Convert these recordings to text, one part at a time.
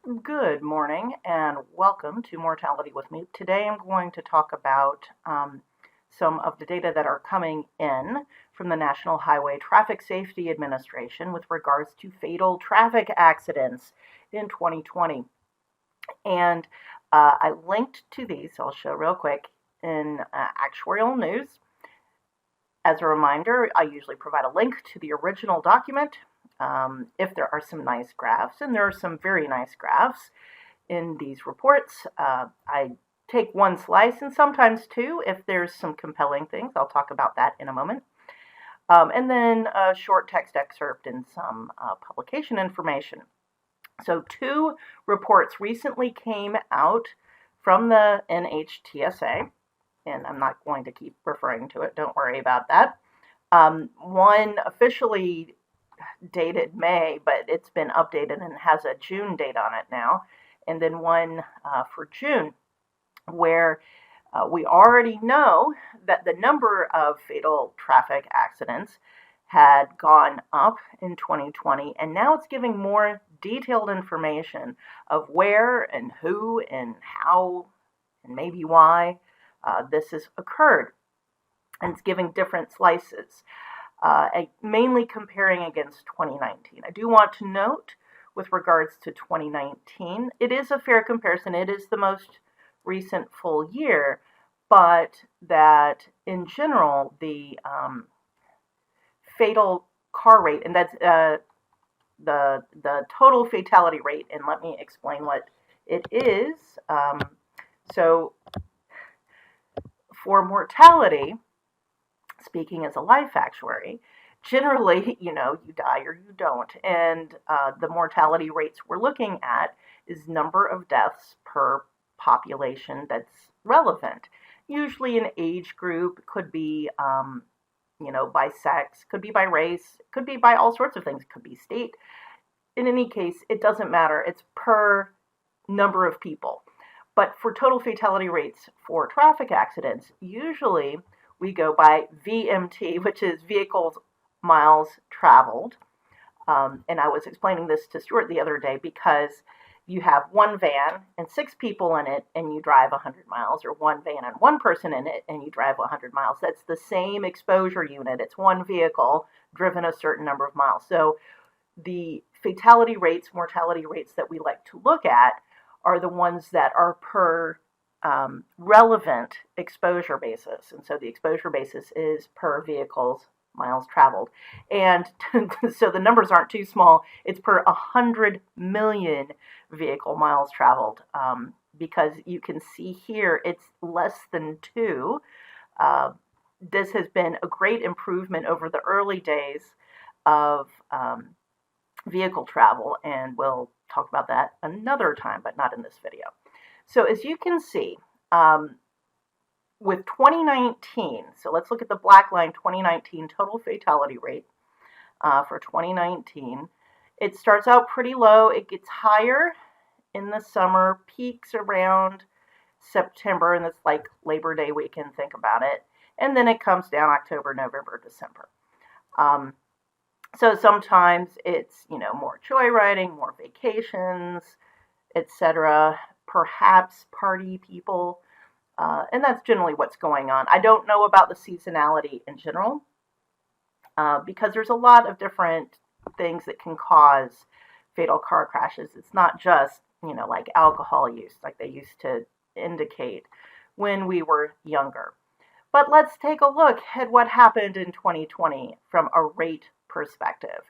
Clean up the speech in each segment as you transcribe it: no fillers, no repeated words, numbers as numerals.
Good morning and welcome to Mortality with Meep. Today I'm going to talk about some of the data that are coming in from the National Highway Traffic Safety Administration with regards to fatal traffic accidents in 2020. And I linked to these, so I'll show real quick, in Actuarial News. As a reminder, I usually provide a link to the original document if there are some nice graphs, and there are some very nice graphs in these reports. I take one slice and sometimes two if there's some compelling things. I'll talk about that in a moment. And then a short text excerpt and some publication information. So two reports recently came out from the NHTSA, and I'm not going to keep referring to it, don't worry about that. One officially dated May, but it's been updated and has a June date on it now, and then one for June, where we already know that the number of fatal traffic accidents had gone up in 2020, and now it's giving more detailed information of where and who and how and maybe why this has occurred. And it's giving different slices. Mainly comparing against 2019. I do want to note with regards to 2019, it is a fair comparison. It is the most recent full year, but that in general, the fatal car rate, and that's the total fatality rate, and let me explain what it is. So for mortality, speaking as a life actuary, generally, you die or you don't. And the mortality rates we're looking at is number of deaths per population that's relevant. Usually an age group, could be, by sex, could be by race, could be by all sorts of things, could be state. In any case, it doesn't matter. It's per number of people. But for total fatality rates for traffic accidents, usually we go by VMT, which is vehicles miles traveled. And I was explaining this to Stuart the other day because you have one van and 6 people in it and you drive 100 miles, or one van and 1 person in it and you drive 100 miles. That's the same exposure unit. It's one vehicle driven a certain number of miles. So the fatality rates, mortality rates that we like to look at are the ones that are per relevant exposure basis. And so the exposure basis is per vehicles miles traveled. And so the numbers aren't too small. It's per 100 million vehicle miles traveled, because you can see here it's less than 2. This has been a great improvement over the early days of vehicle travel, and we'll talk about that another time, but not in this video. So as you can see, with 2019, so let's look at the black line, 2019 total fatality rate for 2019. It starts out pretty low. It gets higher in the summer, peaks around September, and it's like Labor Day weekend, think about it. And then it comes down October, November, December. So sometimes it's, more joyriding, more vacations, etc., perhaps party people, and that's generally what's going on. I don't know about the seasonality in general, because there's a lot of different things that can cause fatal car crashes. It's not just, like alcohol use, like they used to indicate when we were younger. But let's take a look at what happened in 2020 from a rate perspective.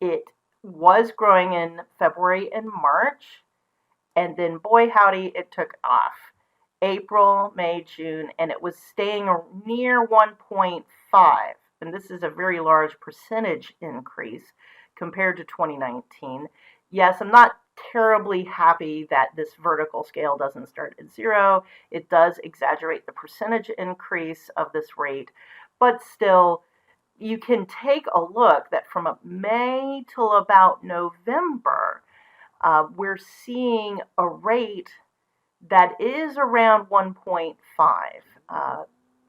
It was growing in February and March, and then boy howdy, it took off. April, May, June, and it was staying near 1.5. And this is a very large percentage increase compared to 2019. Yes, I'm not terribly happy that this vertical scale doesn't start at 0. It does exaggerate the percentage increase of this rate, but still, you can take a look that from May till about November, we're seeing a rate that is around 1.5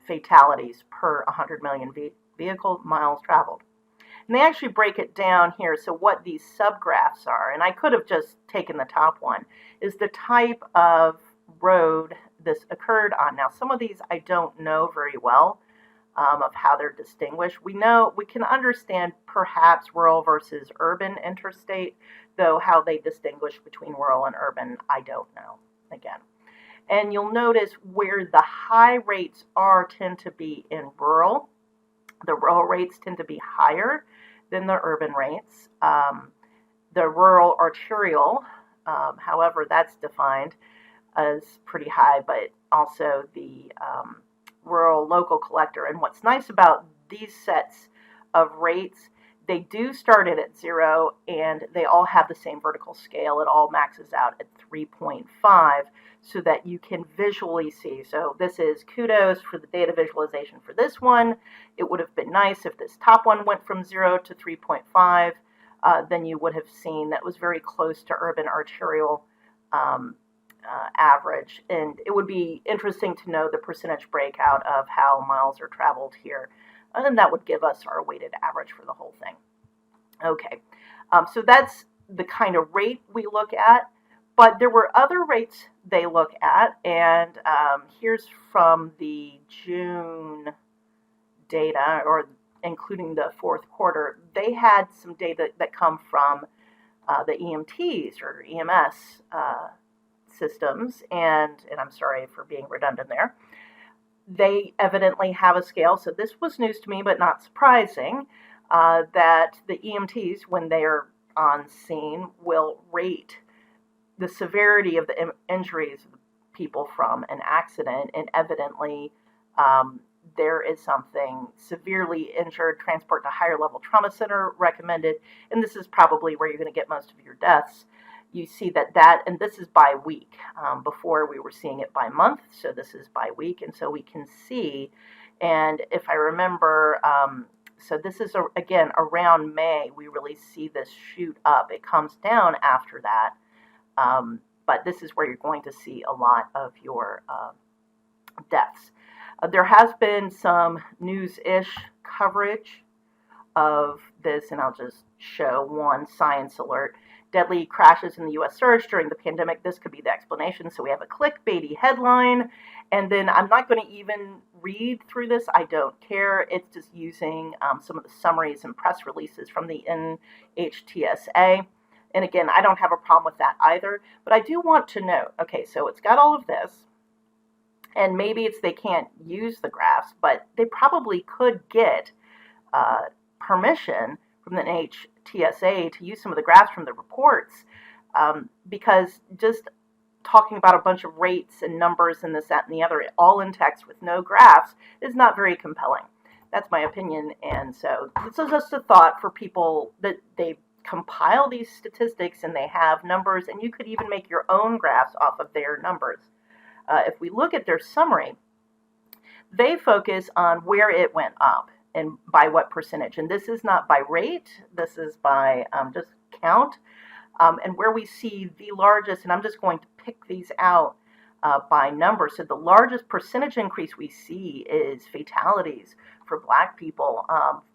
fatalities per 100 million vehicle miles traveled. And they actually break it down here. So what these subgraphs are, and I could have just taken the top one, is the type of road this occurred on. Now, some of these I don't know very well of how they're distinguished. We can understand perhaps rural versus urban interstate, though how they distinguish between rural and urban, I don't know, again. And you'll notice where the high rates are tend to be in rural. The rural rates tend to be higher than the urban rates. The rural arterial, however, that's defined as pretty high, but also the rural local collector. And what's nice about these sets of rates, they do start at 0, and they all have the same vertical scale. It all maxes out at 3.5 so that you can visually see. So this is kudos for the data visualization for this one. It would have been nice if this top one went from 0 to 3.5. Then you would have seen that was very close to urban arterial average. And it would be interesting to know the percentage breakout of how miles are traveled here. And then that would give us our weighted average for the whole thing. Okay, so that's the kind of rate we look at. But there were other rates they look at, and here's from the June data, or including the fourth quarter. They had some data that come from the EMTs or EMS systems, and I'm sorry for being redundant there. They evidently have a scale, so this was news to me, but not surprising, that the EMTs, when they are on scene, will rate the severity of the injuries of people from an accident, and evidently there is something severely injured, transport to higher level trauma center recommended, and this is probably where you're going to get most of your deaths. You see that, and this is by week. Before we were seeing it by month, so this is by week, and so we can see, and if I remember, so this is, again, around May, we really see this shoot up. It comes down after that. But this is where you're going to see a lot of your deaths. There has been some news-ish coverage of this, and I'll just show one science alert. Deadly crashes in the U.S. surge during the pandemic. This could be the explanation. So we have a clickbaity headline, and then I'm not going to even read through this. I don't care. It's just using some of the summaries and press releases from the NHTSA. And again, I don't have a problem with that either, but I do want to note, okay, so it's got all of this, and maybe it's they can't use the graphs, but they probably could get permission from the NHTSA to use some of the graphs from the reports, because just talking about a bunch of rates and numbers and this, that, and the other, all in text with no graphs, is not very compelling. That's my opinion, and so this is just a thought for people that they compile these statistics and they have numbers, and you could even make your own graphs off of their numbers. If we look at their summary, they focus on where it went up and by what percentage. And this is not by rate, this is by just count. And where we see the largest, and I'm just going to pick these out by number. So the largest percentage increase we see is fatalities for Black people,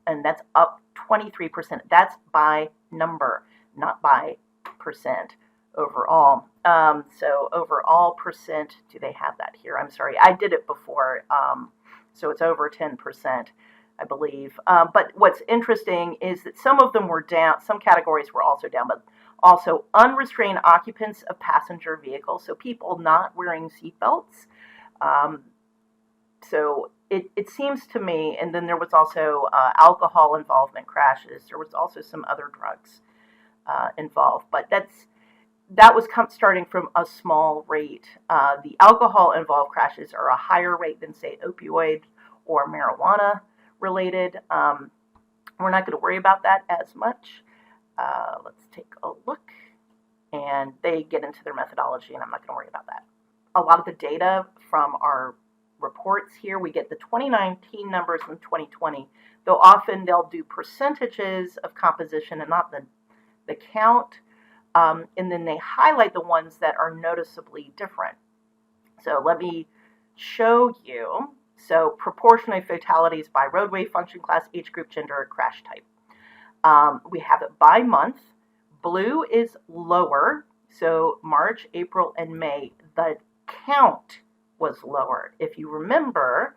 and that's up 23%. That's by number, not by percent overall. So overall percent, do they have that here? I'm sorry, I did it before, so it's over 10%, I believe. But what's interesting is that some of them were down, some categories were also down, but also unrestrained occupants of passenger vehicles, so people not wearing seatbelts. So it seems to me, and then there was also alcohol involvement crashes. There was also some other drugs involved, but that was starting from a small rate. The alcohol involved crashes are a higher rate than, say, opioid or marijuana related. We're not going to worry about that as much. Let's take a look, and they get into their methodology, and I'm not going to worry about that. A lot of the data from our reports here, we get the 2019 numbers and 2020, though often they'll do percentages of composition and not the count, and then they highlight the ones that are noticeably different. So let me show you. So proportion of fatalities by roadway, function class, age group, gender, crash type. We have it by month. Blue is lower, so March, April, and May, the count was lower. If you remember,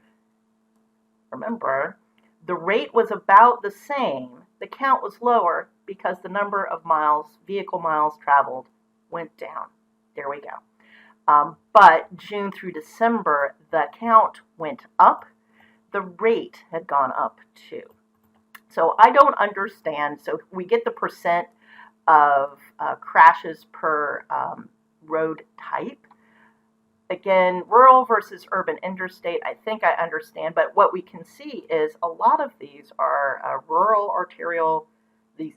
the rate was about the same. The count was lower because the number of miles, vehicle miles traveled, went down. There we go. But June through December, the count went up. The rate had gone up too. So I don't understand. So we get the percent of crashes per road type. Again, rural versus urban interstate, I think I understand, but what we can see is a lot of these are rural arterial, these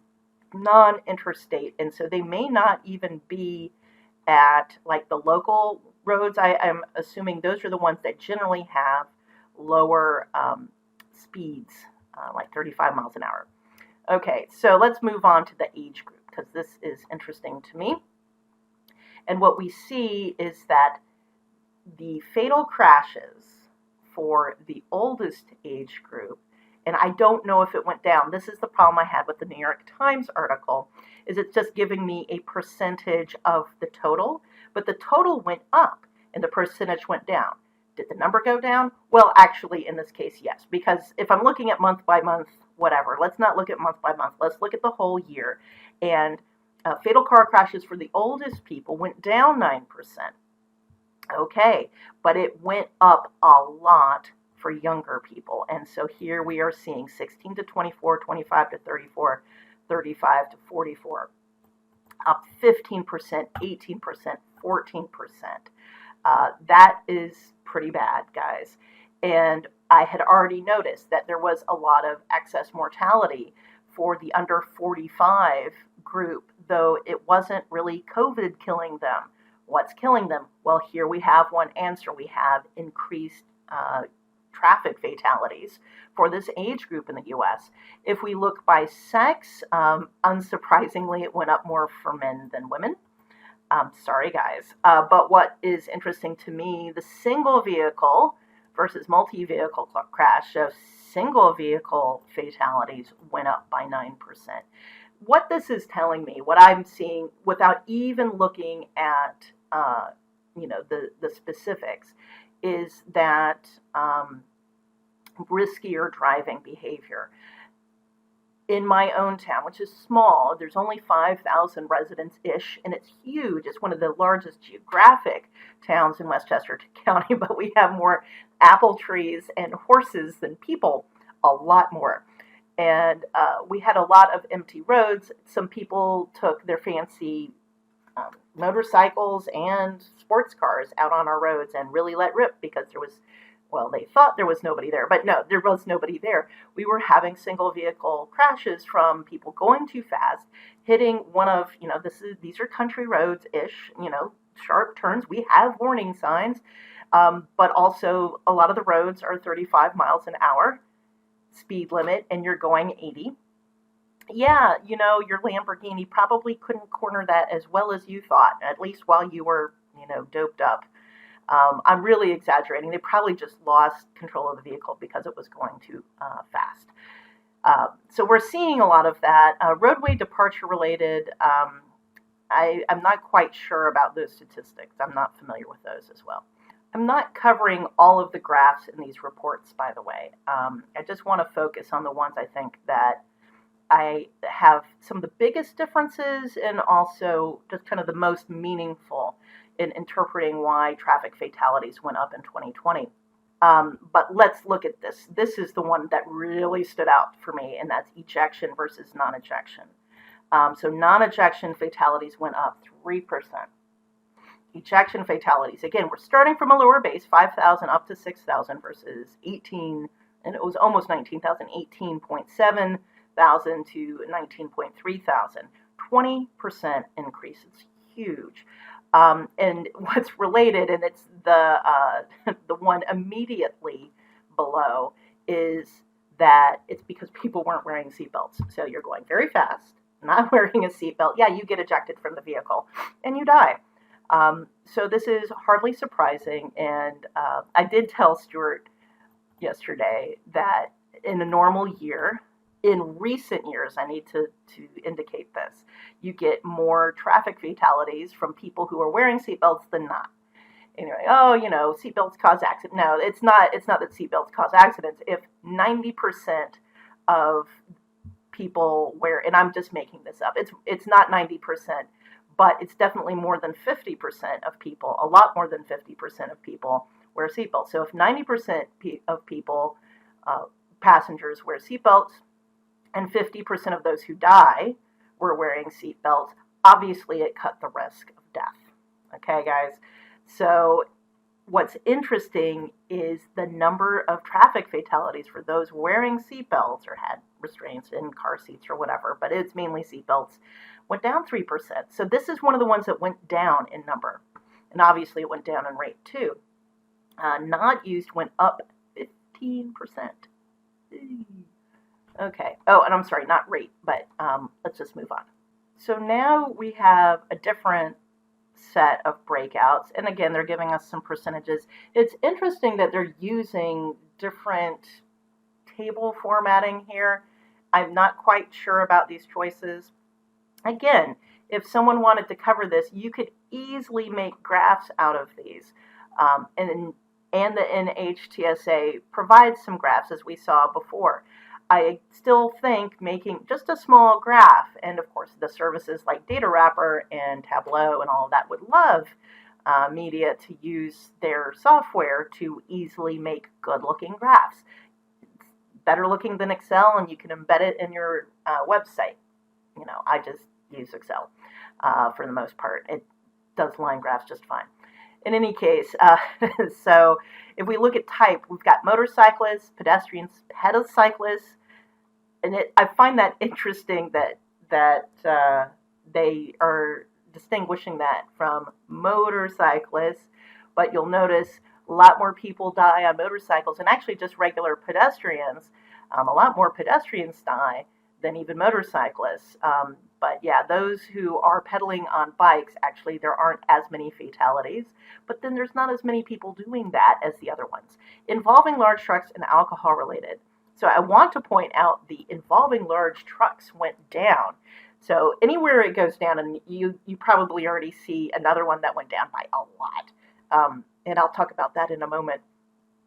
non-interstate, and so they may not even be at like the local roads. I'm assuming those are the ones that generally have lower speeds, like 35 miles an hour. Okay, so let's move on to the age group because this is interesting to me. And what we see is that the fatal crashes for the oldest age group, and I don't know if it went down. This is the problem I had with the New York Times article, is it's just giving me a percentage of the total, but the total went up and the percentage went down. Did the number go down? Well, actually, in this case, yes, because if I'm looking at month by month, whatever, let's not look at month by month. Let's look at the whole year. And fatal car crashes for the oldest people went down 9%. Okay, but it went up a lot for younger people. And so here we are seeing 16 to 24, 25 to 34, 35 to 44, up 15%, 18%, 14%. That is pretty bad, guys. And I had already noticed that there was a lot of excess mortality for the under 45 group, though it wasn't really COVID killing them. What's killing them? Well, here we have one answer. We have increased traffic fatalities for this age group in the U.S. If we look by sex, unsurprisingly, it went up more for men than women. Sorry, guys. But what is interesting to me, the single vehicle versus multi-vehicle crash shows single vehicle fatalities went up by 9%. What this is telling me, what I'm seeing without even looking at the specifics, is that riskier driving behavior. In my own town, which is small, there's only 5,000 residents-ish, and it's huge. It's one of the largest geographic towns in Westchester County, but we have more apple trees and horses than people, a lot more. And we had a lot of empty roads. Some people took their fancy motorcycles and sports cars out on our roads and really let rip because there was, well, they thought there was nobody there, but no, there was nobody there. We were having single vehicle crashes from people going too fast, hitting one of, these are country roads-ish, sharp turns. We have warning signs, but also a lot of the roads are 35 miles an hour speed limit and you're going 80. Yeah, your Lamborghini probably couldn't corner that as well as you thought, at least while you were, doped up. I'm really exaggerating. They probably just lost control of the vehicle because it was going too fast. So we're seeing a lot of that. Roadway departure related, I'm not quite sure about those statistics. I'm not familiar with those as well. I'm not covering all of the graphs in these reports, by the way. I just want to focus on the ones I think that I have some of the biggest differences and also just kind of the most meaningful in interpreting why traffic fatalities went up in 2020. But let's look at this. This is the one that really stood out for me, and that's ejection versus non-ejection. So non-ejection fatalities went up 3%. Ejection fatalities, again, we're starting from a lower base, 5,000 up to 6,000 versus 18, and it was almost 19,000, 18.7 thousand to 19.3 thousand. 20% increase. It's huge. And what's related, and it's the the one immediately below, is that it's because people weren't wearing seatbelts. So you're going very fast, not wearing a seatbelt. Yeah, you get ejected from the vehicle, and you die. So this is hardly surprising. And I did tell Stuart yesterday that in a normal year, in recent years, I need to indicate this, you get more traffic fatalities from people who are wearing seatbelts than not. Anyway, oh, seatbelts cause accidents. No, it's not. It's not that seatbelts cause accidents. If 90% of people wear, and I'm just making this up, it's not 90%, but it's definitely more than 50% of people, a lot more than 50% of people wear seatbelts. So if 90% of people, passengers, wear seatbelts, and 50% of those who die were wearing seatbelts, obviously it cut the risk of death. Okay, guys? So what's interesting is the number of traffic fatalities for those wearing seatbelts or had restraints in car seats or whatever, but it's mainly seatbelts, went down 3%. So this is one of the ones that went down in number. And obviously it went down in rate too. Not used went up 15%. Okay. Oh, and I'm sorry, not rate, but let's just move on. So now we have a different set of breakouts, and again, they're giving us some percentages. It's interesting that they're using different table formatting here. I'm not quite sure about these choices. Again, if someone wanted to cover this, you could easily make graphs out of these. And the NHTSA provides some graphs, as we saw before. I still think making just a small graph, and of course the services like Data Wrapper and Tableau and all of that would love media to use their software to easily make good-looking graphs. It's better looking than Excel, and you can embed it in your website. I just use Excel for the most part. It does line graphs just fine. In any case, so if we look at type, we've got motorcyclists, pedestrians, petacyclists, and I find that interesting that they are distinguishing that from motorcyclists, but you'll notice a lot more people die on motorcycles, and actually just regular pedestrians, a lot more pedestrians die than even motorcyclists. But yeah, those who are pedaling on bikes, actually there aren't as many fatalities, but then there's not as many people doing that as the other ones. Involving large trucks and alcohol related. So I want to point out the involving large trucks went down. So anywhere it goes down, and you probably already see another one that went down by a lot. And I'll talk about that in a moment.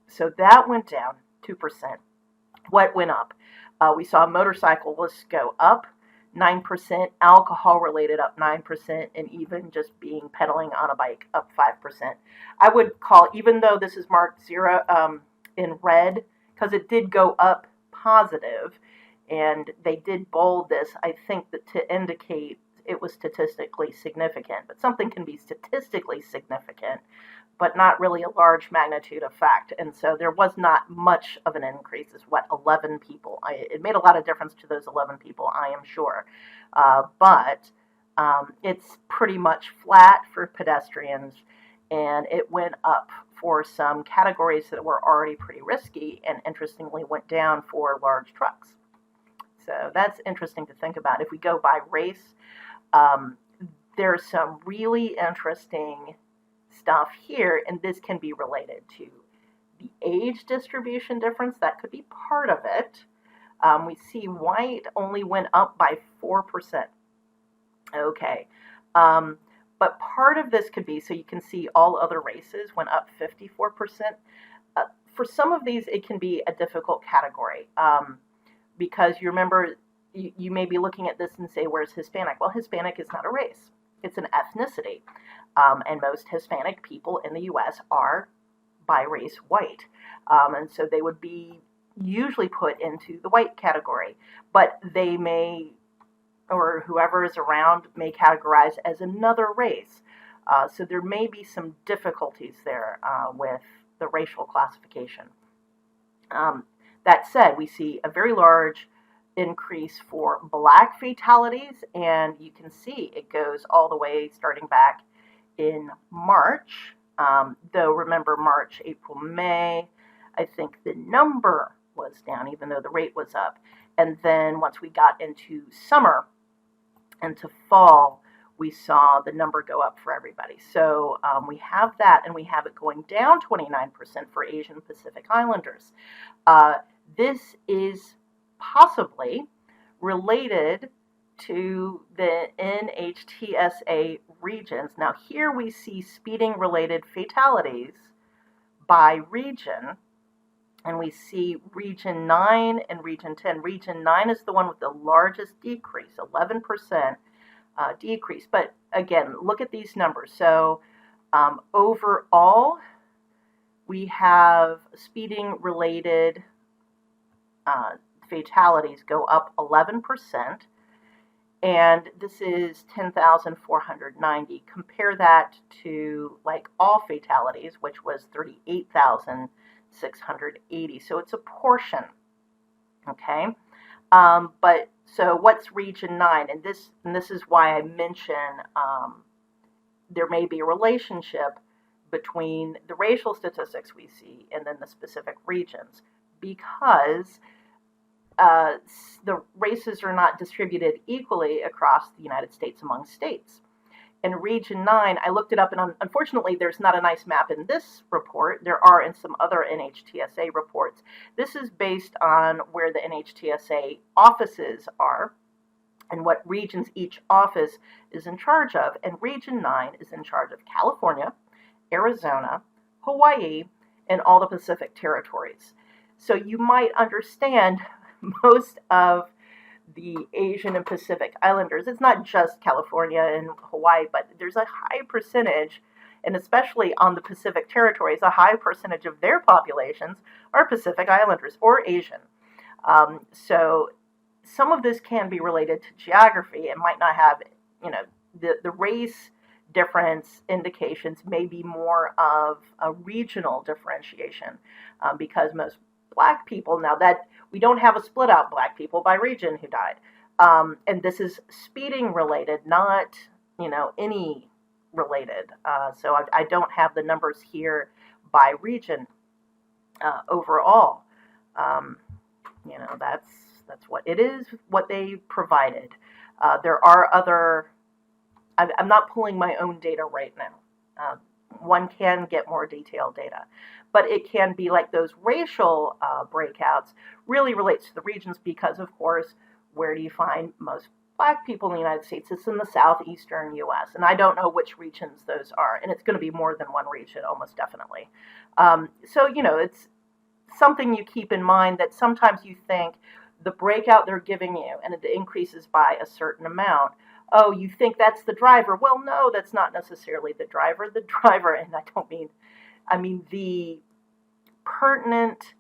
So that went down 2%. What went up? We saw motorcyclists go up 9%, alcohol related up 9%, and even just being pedaling on a bike up 5%. I would call, even though this is marked 0 in red, because it did go up positive, and they did bold this, I think that to indicate it was statistically significant. But something can be statistically significant, but not really a large magnitude effect. And so there was not much of an increase. It's 11 people. It made a lot of difference to those 11 people, I am sure. But it's pretty much flat for pedestrians, and it went up for some categories that were already pretty risky, and interestingly went down for large trucks. So that's interesting to think about. If we go by race, there's some really interesting stuff here, and this can be related to the age distribution difference. That could be part of it. We see white only went up by 4%. Okay. But part of this could be, so you can see all other races went up 54%. For some of these, it can be a difficult category because you remember, you may be looking at this and say, where's Hispanic? Well, Hispanic is not a race. It's an ethnicity. And most Hispanic people in the U.S. are by race white. And so they would be usually put into the white category. But they may, or whoever is around, may categorize as another race. So there may be some difficulties there with the racial classification. That said, we see a very large increase for black fatalities, and you can see it goes all the way starting back in March. Though remember, March, April, May, I think the number was down, even though the rate was up. And then once we got into summer and to fall, we saw the number go up for everybody. So we have that, and we have it going down 29% for Asian Pacific Islanders. This is possibly related to the NHTSA regions. Now here we see speeding-related fatalities by region, and we see region 9 and region 10. Region 9 is the one with the largest decrease, 11% decrease. But again, look at these numbers. So overall, we have speeding-related fatalities go up 11%, and this is 10,490. Compare that to like all fatalities, which was 38,680. So it's a portion, okay? But so what's region 9? And this is why I mention there may be a relationship between the racial statistics we see and then the specific regions, because the races are not distributed equally across the United States among states. In region 9, I looked it up, and unfortunately there's not a nice map in this report. There are in some other NHTSA reports. This is based on where the NHTSA offices are and what regions each office is in charge of. And region 9 is in charge of California, Arizona, Hawaii, and all the Pacific territories. So you might understand most of the Asian and Pacific Islanders. It's not just California and Hawaii, but there's a high percentage, and especially on the Pacific territories, a high percentage of their populations are Pacific Islanders or Asian. So some of this can be related to geography. It might not have, the race difference indications may be more of a regional differentiation, because most Black people, now that we don't have a split out Black people by region who died, and this is speeding related, not any related. So I don't have the numbers here by region overall. That's what it is, what they provided. There are other. I'm not pulling my own data right now. One can get more detailed data, but it can be like those racial breakouts really relates to the regions, because of course, where do you find most Black people in the United States? It's in the southeastern U.S., and I don't know which regions those are, and it's going to be more than one region, almost definitely. So it's something you keep in mind, that sometimes you think the breakout they're giving you and it increases by a certain amount. Oh, you think that's the driver. Well, no, that's not necessarily the driver. The driver, and I mean the pertinent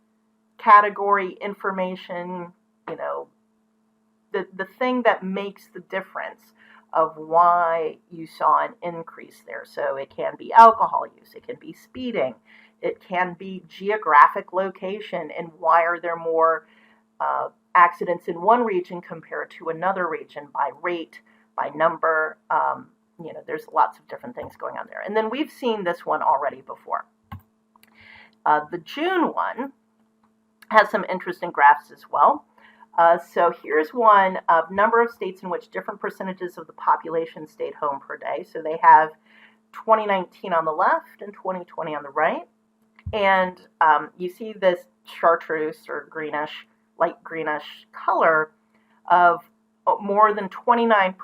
category information, the thing that makes the difference of why you saw an increase there. So it can be alcohol use, it can be speeding, it can be geographic location, and why are there more accidents in one region compared to another region by rate, by number. There's lots of different things going on there. And then we've seen this one already before. The June one has some interesting graphs as well. So here's one of number of states in which different percentages of the population stayed home per day. So they have 2019 on the left and 2020 on the right. And you see this chartreuse or greenish, light greenish color of more than 29%.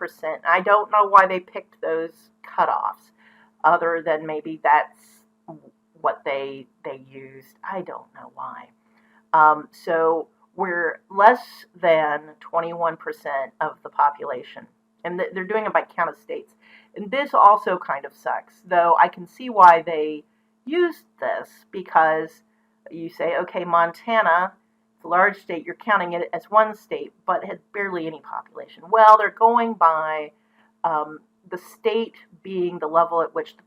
I don't know why they picked those cutoffs, other than maybe that's what they used. I don't know why. So we're less than 21% of the population, and they're doing it by count of states. And this also kind of sucks, though I can see why they used this, because you say, okay, Montana, it's a large state, you're counting it as one state, but it has barely any population. Well, they're going by the state being the level at which the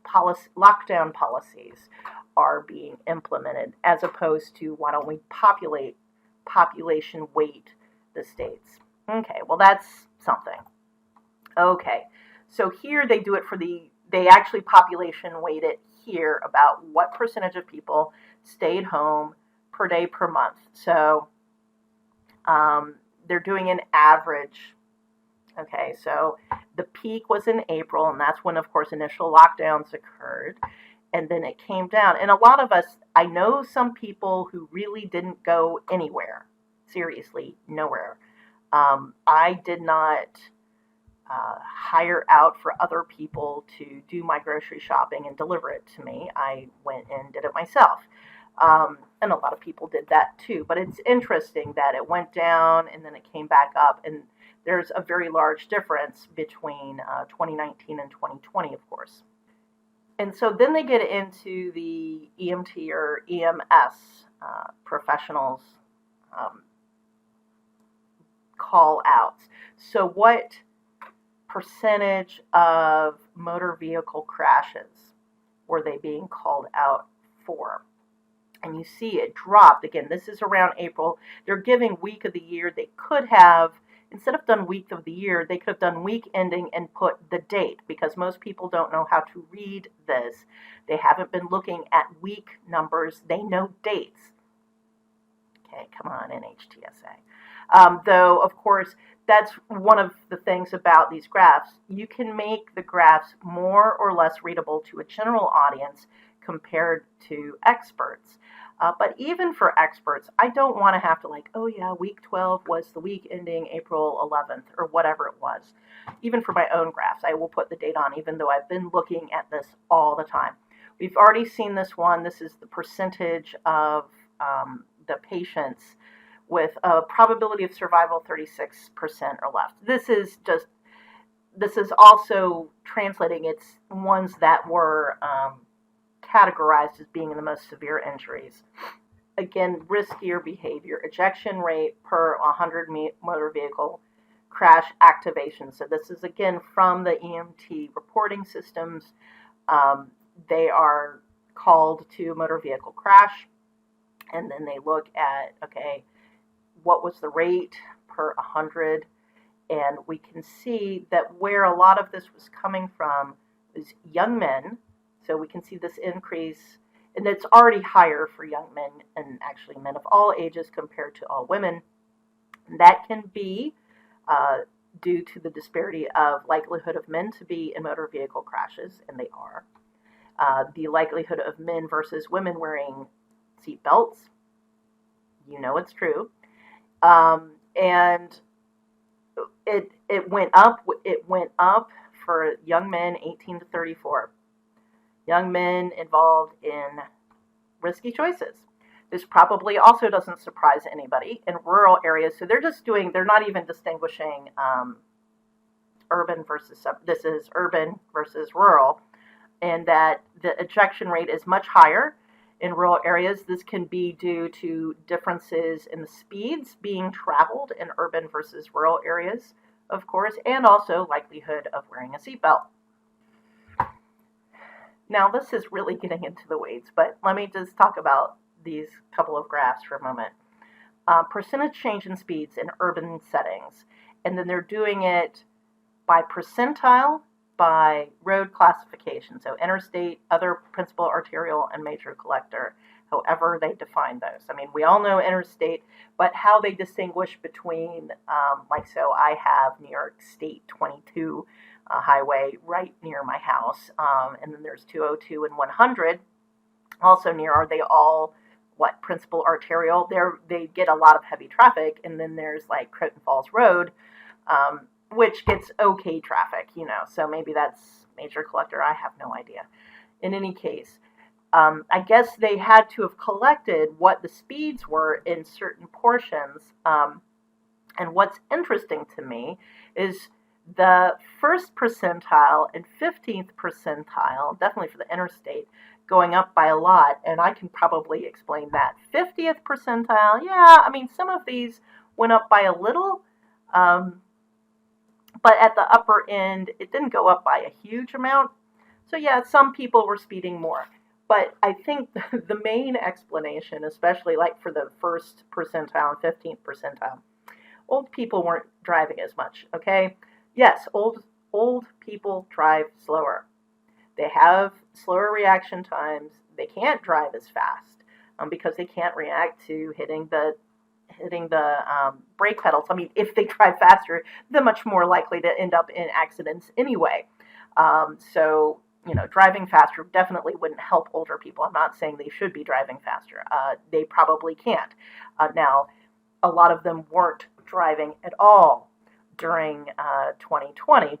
lockdown policies are being implemented, as opposed to why don't we population weight the states. Okay, well that's something. Okay, so here they do it they actually population weight it here about what percentage of people stayed home per day per month. So they're doing an average. Okay, so the peak was in April, and that's when, of course, initial lockdowns occurred. And then it came down. And a lot of us, I know some people who really didn't go anywhere. Seriously, nowhere. I did not hire out for other people to do my grocery shopping and deliver it to me. I went and did it myself. And a lot of people did that too. But it's interesting that it went down and then it came back up. And there's a very large difference between 2019 and 2020, of course. And so then they get into the EMT or EMS professionals um, call outs. So, what percentage of motor vehicle crashes were they being called out for? And you see it dropped. Again, this is around April. They're giving week of the year. They could have, instead of done week of the year, they could have done week ending and put the date, because most people don't know how to read this. They haven't been looking at week numbers. They know dates. Okay, come on, NHTSA. Though, of course, that's one of the things about these graphs. You can make the graphs more or less readable to a general audience compared to experts. But even for experts, I don't want to have to oh yeah, week 12 was the week ending April 11th or whatever it was. Even for my own graphs, I will put the date on, even though I've been looking at this all the time. We've already seen this one. This is the percentage of the patients with a probability of survival 36% or less. This is also translating. It's ones that were categorized as being the most severe injuries. Again, riskier behavior, ejection rate per 100 motor vehicle crash activation. So this is again from the EMT reporting systems. They are called to a motor vehicle crash, and then they look at, okay, what was the rate per 100, and we can see that where a lot of this was coming from is young men. So we can see this increase, and it's already higher for young men and actually men of all ages compared to all women. And that can be due to the disparity of likelihood of men to be in motor vehicle crashes, and they are. The likelihood of men versus women wearing seat belts, you know it's true. And it went up. It went up for young men 18 to 34. Young men involved in risky choices. This probably also doesn't surprise anybody in rural areas. So they're not even distinguishing urban versus this is urban versus rural, and that the ejection rate is much higher in rural areas. This can be due to differences in the speeds being traveled in urban versus rural areas, of course, and also likelihood of wearing a seatbelt. Now, this is really getting into the weeds, but let me just talk about these couple of graphs for a moment. Percentage change in speeds in urban settings, and then they're doing it by percentile, by road classification, so interstate, other principal arterial, and major collector, however they define those. I mean, we all know interstate, but how they distinguish between, so I have New York State 22 highway right near my house, and then there's 202 and 100 also near. Are they all principal arterial? They get a lot of heavy traffic, and then there's Croton Falls Road, which gets okay traffic, so maybe that's major collector. I have no idea. In any case, I guess they had to have collected what the speeds were in certain portions. And what's interesting to me is the first percentile and 15th percentile, definitely for the interstate, going up by a lot. And I can probably explain that. 50th percentile, yeah, I mean, some of these went up by a little. But at the upper end, it didn't go up by a huge amount. So yeah, some people were speeding more. But I think the main explanation, especially for the first percentile and 15th percentile, old people weren't driving as much, okay? Yes, old people drive slower. They have slower reaction times. They can't drive as fast because they can't react to hitting the brake pedals. I mean, if they drive faster, they're much more likely to end up in accidents anyway. So, driving faster definitely wouldn't help older people. I'm not saying they should be driving faster. They probably can't. Now, a lot of them weren't driving at all during 2020.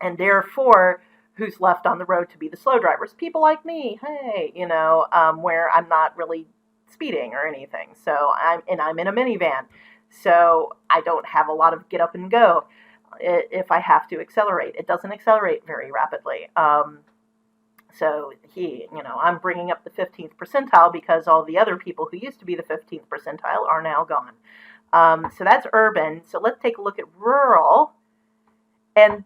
And therefore, who's left on the road to be the slow drivers? People like me, hey, where I'm not really speeding or anything. So I'm in a minivan, so I don't have a lot of get up and go. If I have to accelerate, it doesn't accelerate very rapidly. So I'm bringing up the 15th percentile because all the other people who used to be the 15th percentile are now gone. So that's urban. So let's take a look at rural. And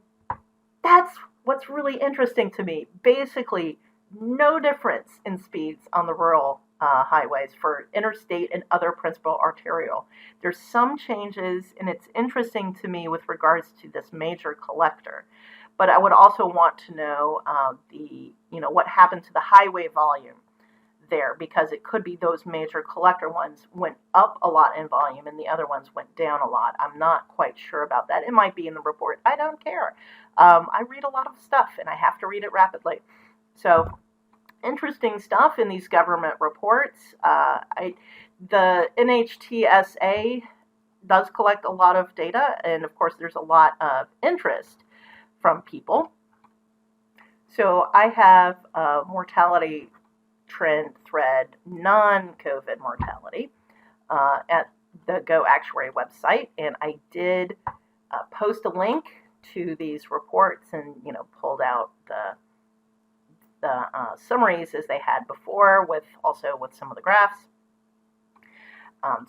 that's what's really interesting to me. Basically, no difference in speeds on the rural highways for interstate and other principal arterial. There's some changes, and it's interesting to me with regards to this major collector. But I would also want to know what happened to the highway volume there, because it could be those major collector ones went up a lot in volume and the other ones went down a lot. I'm not quite sure about that. It might be in the report. I don't care. I read a lot of stuff and I have to read it rapidly. So interesting stuff in these government reports. The NHTSA does collect a lot of data, and of course there's a lot of interest from people. So I have a mortality trend thread, non-COVID mortality, at the GoActuary website, and I did post a link to these reports and pulled out the summaries as they had before, with some of the graphs.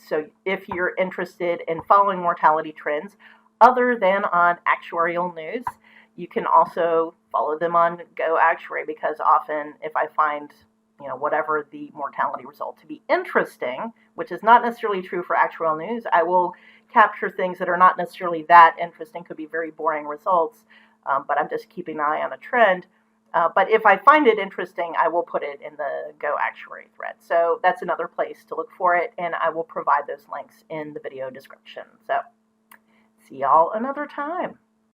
So if you're interested in following mortality trends other than on actuarial news, you can also follow them on GoActuary, because often if I find whatever the mortality result to be interesting, which is not necessarily true for actuarial news, I will capture things that are not necessarily that interesting, could be very boring results, but I'm just keeping an eye on a trend. But if I find it interesting, I will put it in the GoActuary thread. So that's another place to look for it, and I will provide those links in the video description. So see y'all another time.